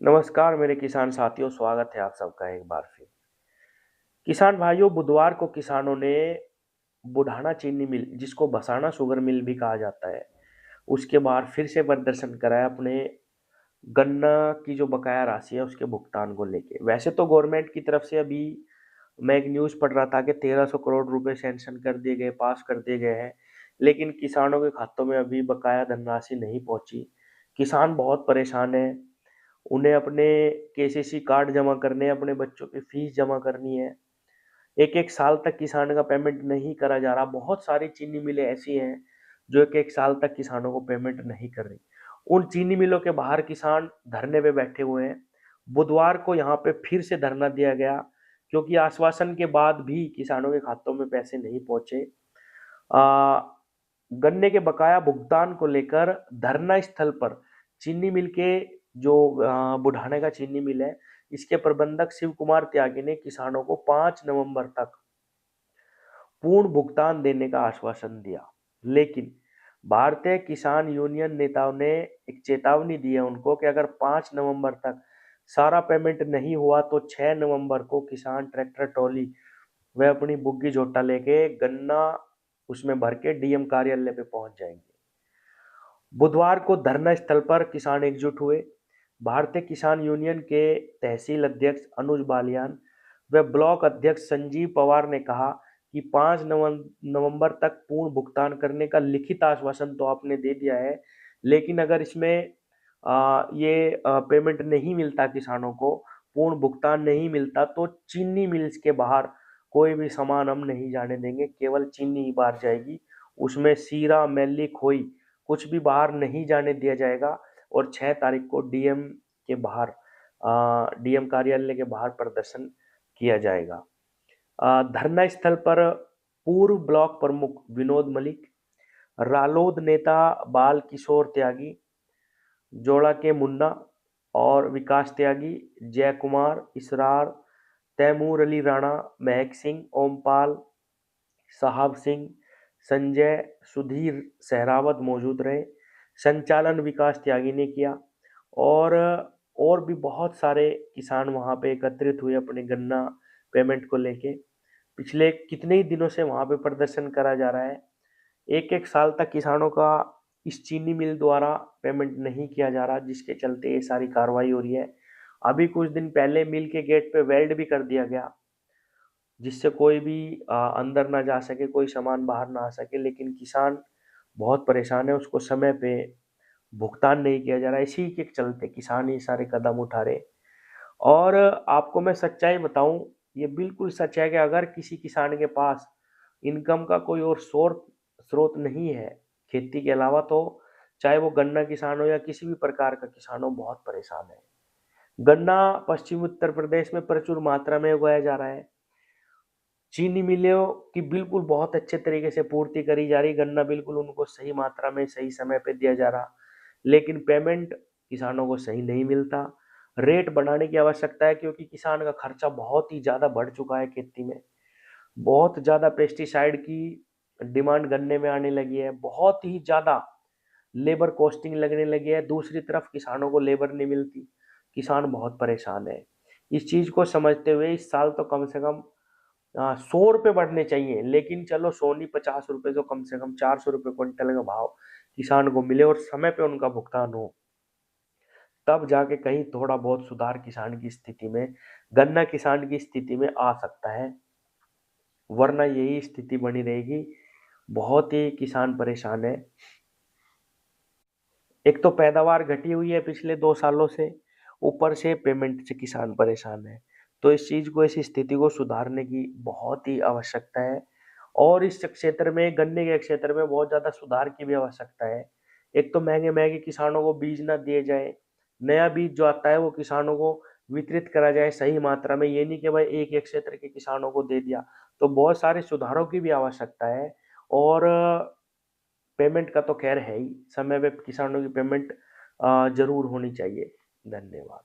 नमस्कार मेरे किसान साथियों, स्वागत है आप सबका एक बार फिर। किसान भाइयों, बुधवार को किसानों ने बुढ़ाना चीनी मिल, जिसको बसाना शुगर मिल भी कहा जाता है, उसके बाहर फिर से प्रदर्शन कराया अपने गन्ना की जो बकाया राशि है उसके भुगतान को लेके। वैसे तो गवर्नमेंट की तरफ से अभी मैं एक न्यूज़ पढ़ रहा था कि 1300 करोड़ रुपए सैंक्शन कर दिए गए, पास कर दिए गए हैं, लेकिन किसानों के खातों में अभी बकाया धनराशि नहीं पहुंची। किसान बहुत परेशान है। उन्हें अपने केसीसी कार्ड जमा करने हैं, अपने बच्चों की फीस जमा करनी है। एक-एक साल तक किसान का पेमेंट नहीं करा जा रहा। बहुत सारी चीनी मिलें ऐसी हैं, जो एक-एक साल तक किसानों को पेमेंट नहीं कर रही। उन चीनी मिलों के बाहर किसान धरने पे बैठे हुए हैं। बुधवार को यहाँ पे फिर से धरना दिया गया, क्योंकि आश्वासन के बाद भी किसानों के खातों में पैसे नहीं पहुँचे। गन्ने के बकाया भुगतान को लेकर धरना स्थल पर चीनी मिल के जो बुढ़ाने का चीनी मिल है, इसके प्रबंधक शिव कुमार त्यागी ने किसानों को 5 नवंबर तक पूर्ण भुगतान देने का आश्वासन दिया। लेकिन भारतीय किसान यूनियन नेताओं ने एक चेतावनी दी है उनको कि अगर 5 नवंबर तक सारा पेमेंट नहीं हुआ तो 6 नवंबर को किसान ट्रैक्टर ट्रॉली वे अपनी बुग्गी झोटा लेके गन्ना उसमें भर के डीएम कार्यालय पे पहुंच जाएंगे। बुधवार को धरना स्थल पर किसान एकजुट हुए। भारतीय किसान यूनियन के तहसील अध्यक्ष अनुज बालियान व ब्लॉक अध्यक्ष संजीव पवार ने कहा कि 5 नवंबर तक पूर्ण भुगतान करने का लिखित आश्वासन तो आपने दे दिया है, लेकिन अगर इसमें ये पेमेंट नहीं मिलता, किसानों को पूर्ण भुगतान नहीं मिलता, तो चीनी मिल्स के बाहर कोई भी सामान हम नहीं जाने देंगे। केवल चीनी ही बाहर जाएगी, उसमें शीरा, मैली, खोई कुछ भी बाहर नहीं जाने दिया जाएगा। और 6 तारीख को के बाहर डीएम कार्यालय के बाहर प्रदर्शन किया जाएगा। धरना स्थल पर पूर्व ब्लॉक प्रमुख विनोद मलिक, रालोद नेता बाल किशोर त्यागी, जोड़ा के मुन्ना और विकास त्यागी, जय कुमार, इसरार, तैमूर अली राणा, महक सिंह, ओमपाल, साहब सिंह, संजय, सुधीर सहरावत मौजूद रहे। संचालन विकास त्यागी ने किया। और और भी बहुत सारे किसान वहां पे एकत्रित हुए अपने गन्ना पेमेंट को लेके। पिछले कितने ही दिनों से वहां पे प्रदर्शन करा जा रहा है। एक एक साल तक किसानों का इस चीनी मिल द्वारा पेमेंट नहीं किया जा रहा, जिसके चलते ये सारी कार्रवाई हो रही है। अभी कुछ दिन पहले मिल के गेट पे वेल्ड भी कर दिया गया, जिससे कोई भी अंदर ना जा सके, कोई सामान बाहर ना आ सके। लेकिन किसान बहुत परेशान है, उसको समय पे भुगतान नहीं किया जा रहा। इसी के चलते किसान ये सारे कदम उठा रहे। और आपको मैं सच्चाई बताऊं, ये बिल्कुल सच है कि अगर किसी किसान के पास इनकम का कोई और स्रोत नहीं है खेती के अलावा, तो चाहे वो गन्ना किसान हो या किसी भी प्रकार का किसान हो, बहुत परेशान है। गन्ना पश्चिमी उत्तर प्रदेश में प्रचुर मात्रा में उगाया जा रहा है। चीनी मिलों की बिल्कुल बहुत अच्छे तरीके से पूर्ति करी जा रही, गन्ना बिल्कुल उनको सही मात्रा में सही समय पे दिया जा रहा, लेकिन पेमेंट किसानों को सही नहीं मिलता। रेट बढ़ाने की आवश्यकता है, क्योंकि किसान का खर्चा बहुत ही ज़्यादा बढ़ चुका है खेती में। बहुत ज़्यादा पेस्टिसाइड की डिमांड गन्ने में आने लगी है, बहुत ही ज़्यादा लेबर कॉस्टिंग लगने लगी है। दूसरी तरफ किसानों को लेबर नहीं मिलती, किसान बहुत परेशान है। इस चीज़ को समझते हुए इस साल तो कम से कम 100 रुपये बढ़ने चाहिए, लेकिन चलो 100 नहीं, 50 रुपये तो कम से कम 400 रुपये क्विंटल का भाव किसान को मिले और समय पे उनका भुगतान हो, तब जाके कहीं थोड़ा बहुत सुधार किसान की स्थिति में, गन्ना किसान की स्थिति में आ सकता है। वरना यही स्थिति बनी रहेगी। बहुत ही किसान परेशान है। एक तो पैदावार घटी हुई है पिछले 2 सालों से, ऊपर से पेमेंट से किसान परेशान है। तो इस चीज को, इस स्थिति को सुधारने की बहुत ही आवश्यकता है। और इस क्षेत्र में, गन्ने के क्षेत्र में बहुत ज्यादा सुधार की भी आवश्यकता है। एक तो महंगे महंगे किसानों को बीज ना दिए जाए, नया बीज जो आता है वो किसानों को वितरित करा जाए सही मात्रा में। ये नहीं कि भाई एक एक क्षेत्र के किसानों को दे दिया। तो बहुत सारे सुधारों की भी आवश्यकता है। और पेमेंट का तो खैर है ही, समय पे किसानों की पेमेंट जरूर होनी चाहिए। धन्यवाद।